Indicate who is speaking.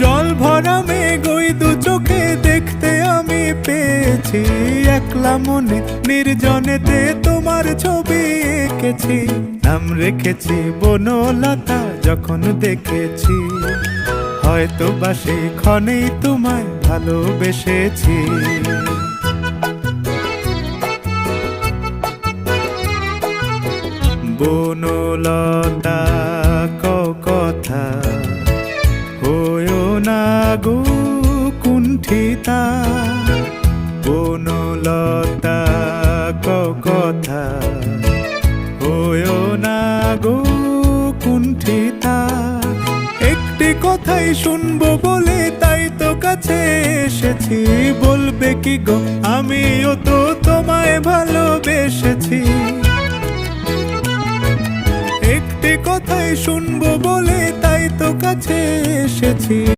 Speaker 1: জল ভরা মেঘ ওই দু চোখে দেখতে আমি পেয়েছি, একলা মনে নির্জনেতে তোমার ছবি এঁকেছি। নাম রেখেছি বনলতা যখন দেখেছি, হয়তো বা সেই ক্ষণেই তোমায় ভালোবেসেছি। বনলতা কথা হয়ো না গো কুণ্ঠিতা, বনলতা কথা হয়ো না গো কুণ্ঠিতা। একটি কথাই শুনবো বলে তাই তো কাছে এসেছি, বলবে কি গো আমিও তো তোমায় ভালোবেসেছি। একটি কথাই শুনবো বলে তাই তো কাছে এসেছি।